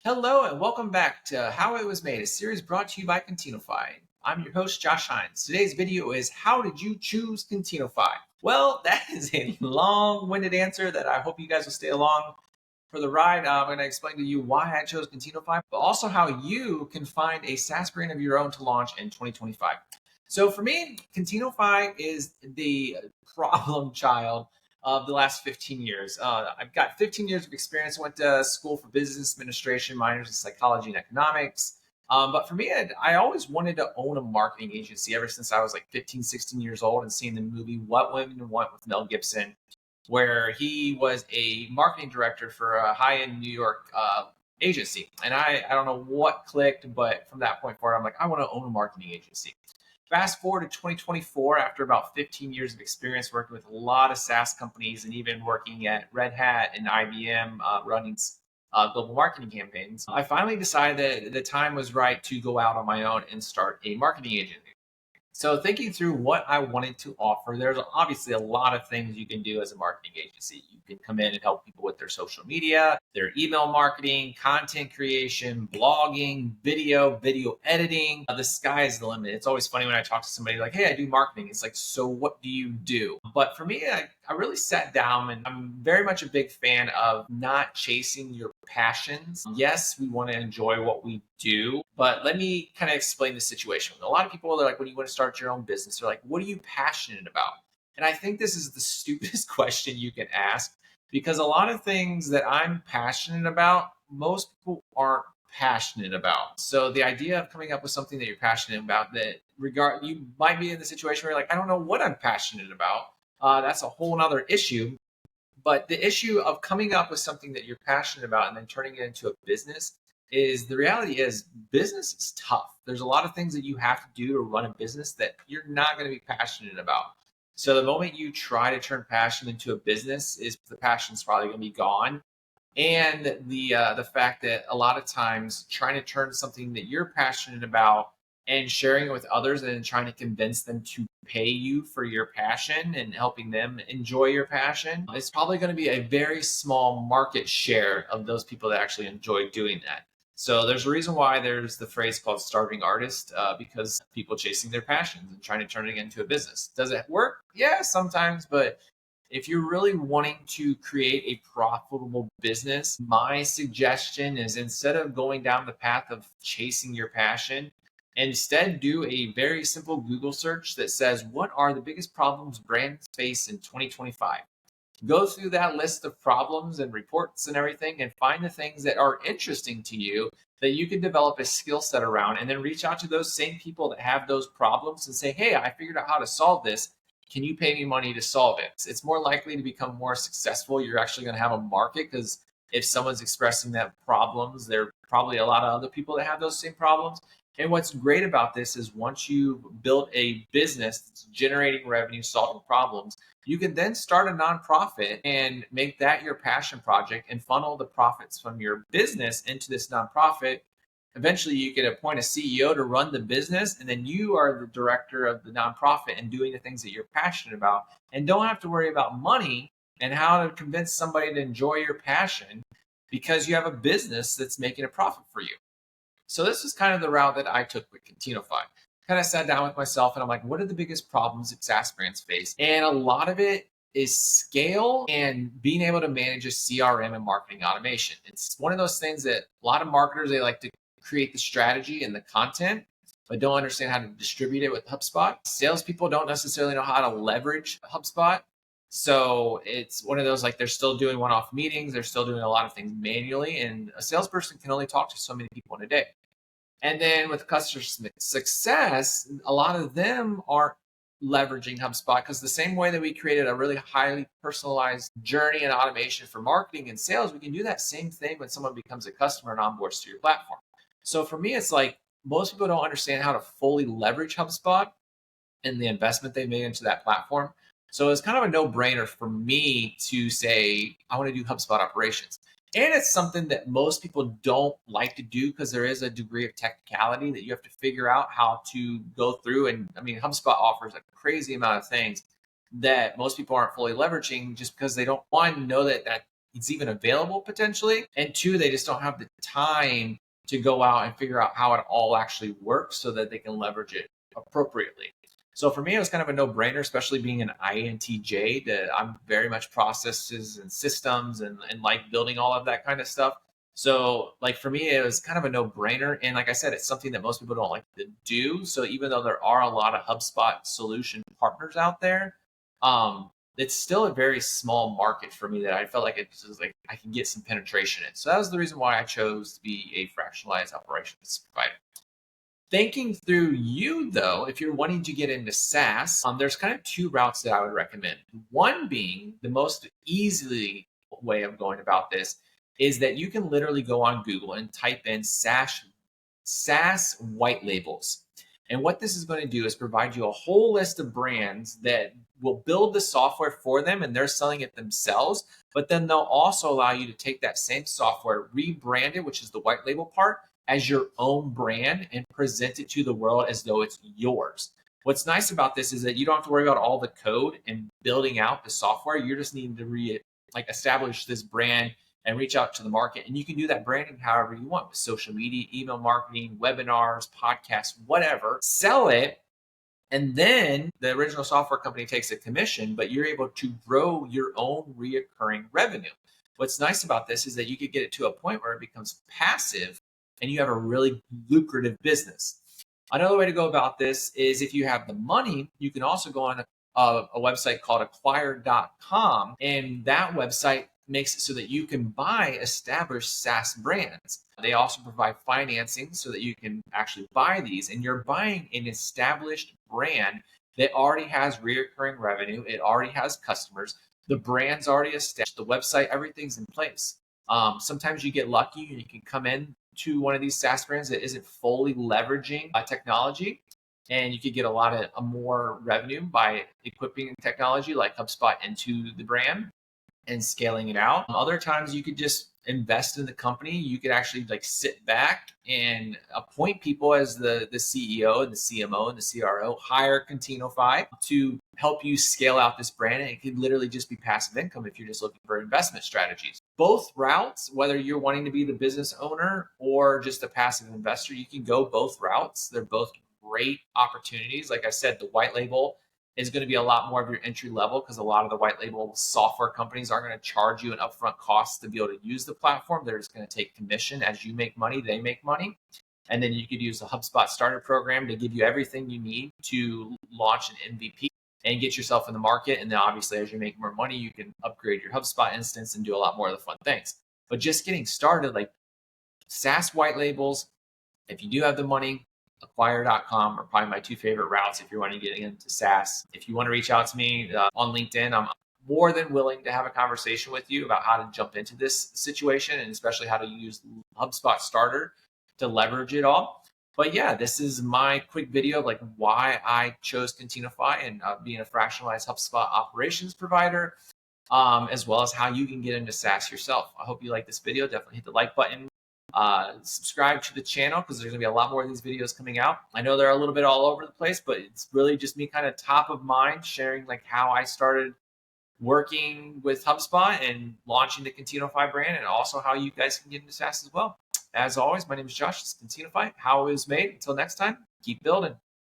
Hello and welcome back to How It Was Made, a series brought to you by Contineofy. I'm your host, Josh Hines. Today's video is How Did You Choose Contineofy? Well, that is a long-winded answer that I hope you guys will stay along for the ride. I'm going to explain to you why I chose Contineofy, but also how you can find a SaaS brand of your own to launch in 2025. So for me, Contineofy is the problem child of the last 15 years. I've got 15 years of experience. Went to school for business administration, minors in psychology and economics. But for me, I always wanted to own a marketing agency ever since I was like 15, 16 years old and seeing the movie What Women Want with Mel Gibson, where he was a marketing director for a high-end New York agency. And I don't know what clicked, but from that point forward, I'm like, I want to own a marketing agency. Fast forward to 2024, after about 15 years of experience working with a lot of SaaS companies and even working at Red Hat and IBM running global marketing campaigns, I finally decided that the time was right to go out on my own and start a marketing agency. So thinking through what I wanted to offer, there's obviously a lot of things you can do as a marketing agency. You can come in and help people with their social media, their email marketing, content creation, blogging, video editing. The sky is the limit. It's always funny when I talk to somebody like, hey, I do marketing. It's like, so what do you do? But for me, I really sat down and I'm very much a big fan of not chasing your passions. Yes, we want to enjoy what we do, but let me kind of explain the situation. A lot of people are like, when you want to start your own business, they're like, what are you passionate about? And I think this is the stupidest question you can ask because a lot of things that I'm passionate about, most people aren't passionate about. So the idea of coming up with something that you're passionate about that you might be in the situation where you're like, I don't know what I'm passionate about. That's a whole nother issue. But the issue of coming up with something that you're passionate about and then turning it into a business is the reality is business is tough. There's a lot of things that you have to do to run a business that you're not going to be passionate about. So the moment you try to turn passion into a business, is the passion's probably going to be gone. And the fact that a lot of times trying to turn something that you're passionate about and sharing it with others and then trying to convince them to pay you for your passion and helping them enjoy your passion, it's probably going to be a very small market share of those people that actually enjoy doing that. So there's a reason why there's the phrase called starving artist, because people chasing their passions and trying to turn it into a business. Does it work? Yeah, sometimes, but if you're really wanting to create a profitable business, my suggestion is instead of going down the path of chasing your passion, instead do a very simple Google search that says, what are the biggest problems brands face in 2025? Go through that list of problems and reports and everything and find the things that are interesting to you that you can develop a skill set around, and then reach out to those same people that have those problems and say, hey, I figured out how to solve this. Can you pay me money to solve it? It's more likely to become more successful. You're actually going to have a market because if someone's expressing that problems, there are probably a lot of other people that have those same problems. And what's great about this is once you build a business that's generating revenue, solving problems, you can then start a nonprofit and make that your passion project and funnel the profits from your business into this nonprofit. Eventually, you can appoint a CEO to run the business, and then you are the director of the nonprofit and doing the things that you're passionate about, and don't have to worry about money and how to convince somebody to enjoy your passion because you have a business that's making a profit for you. So this is kind of the route that I took with Contineofy. Kind of sat down with myself and I'm like, what are the biggest problems that SaaS brands face? And a lot of it is scale and being able to manage a CRM and marketing automation. It's one of those things that a lot of marketers, they like to create the strategy and the content, but don't understand how to distribute it with HubSpot. Salespeople don't necessarily know how to leverage HubSpot. So it's one of those, like, they're still doing one-off meetings. They're still doing a lot of things manually. And a salesperson can only talk to so many people in a day. And then with customer success, a lot of them aren't leveraging HubSpot because the same way that we created a really highly personalized journey and automation for marketing and sales, we can do that same thing when someone becomes a customer and onboards to your platform. So for me, it's like most people don't understand how to fully leverage HubSpot and the investment they made into that platform. So it's kind of a no-brainer for me to say, I want to do HubSpot operations. And it's something that most people don't like to do because there is a degree of technicality that you have to figure out how to go through. And I mean, HubSpot offers a crazy amount of things that most people aren't fully leveraging just because they don't, one, know that it's even available potentially. And two, they just don't have the time to go out and figure out how it all actually works so that they can leverage it appropriately. So for me, it was kind of a no-brainer, especially being an INTJ, that I'm very much processes and systems and like building all of that kind of stuff. So like for me, it was kind of a no-brainer. And like I said, it's something that most people don't like to do. So even though there are a lot of HubSpot solution partners out there, it's still a very small market for me that I felt like it was like I can get some penetration in. So that was the reason why I chose to be a fractionalized operations provider. Thinking through you though, if you're wanting to get into SaaS, there's kind of two routes that I would recommend. One being the most easily way of going about this is that you can literally go on Google and type in SaaS white labels. And what this is going to do is provide you a whole list of brands that will build the software for them and they're selling it themselves. But then they'll also allow you to take that same software, rebrand it, which is the white label part, as your own brand and present it to the world as though it's yours. What's nice about this is that you don't have to worry about all the code and building out the software. You're just needing to establish this brand and reach out to the market. And you can do that branding however you want with social media, email marketing, webinars, podcasts, whatever. Sell it. And then the original software company takes a commission, but you're able to grow your own reoccurring revenue. What's nice about this is that you could get it to a point where it becomes passive and you have a really lucrative business. Another way to go about this is if you have the money, you can also go on a website called acquire.com, and that website makes it so that you can buy established SaaS brands. They also provide financing so that you can actually buy these, and you're buying an established brand that already has recurring revenue. It already has customers. The brand's already established, the website, everything's in place. Sometimes you get lucky and you can come in to one of these SaaS brands that isn't fully leveraging technology, and you could get a lot of more revenue by equipping technology like HubSpot into the brand and scaling it out. Other times you could just invest in the company. You could actually like sit back and appoint people as the CEO and the CMO and the CRO, hire Contineofy to help you scale out this brand. And it could literally just be passive income if you're just looking for investment strategies. Both routes, whether you're wanting to be the business owner or just a passive investor, you can go both routes. They're both great opportunities. Like I said, the white label is going to be a lot more of your entry level because a lot of the white label software companies aren't going to charge you an upfront cost to be able to use the platform. They're just going to take commission. As you make money, they make money. And then you could use the HubSpot starter program to give you everything you need to launch an MVP and get yourself in the market. And then obviously, as you make more money, you can upgrade your HubSpot instance and do a lot more of the fun things. But just getting started, like SaaS white labels, if you do have the money, acquire.com are probably my two favorite routes if you're wanting to get into SaaS. If you want to reach out to me on LinkedIn, I'm more than willing to have a conversation with you about how to jump into this situation and especially how to use HubSpot Starter to leverage it all. But yeah, this is my quick video of like why I chose Contineofy and being a fractionalized HubSpot operations provider, as well as how you can get into SaaS yourself. I hope you like this video. Definitely hit the like button. Subscribe to the channel because there's gonna be a lot more of these videos coming out. I know they're a little bit all over the place, but it's really just me kind of top of mind sharing like how I started working with HubSpot and launching the Contineofy brand, and also how you guys can get into SaaS as well. As always, my name is Josh. It's Contineofy, how it was made. Until next time, keep building.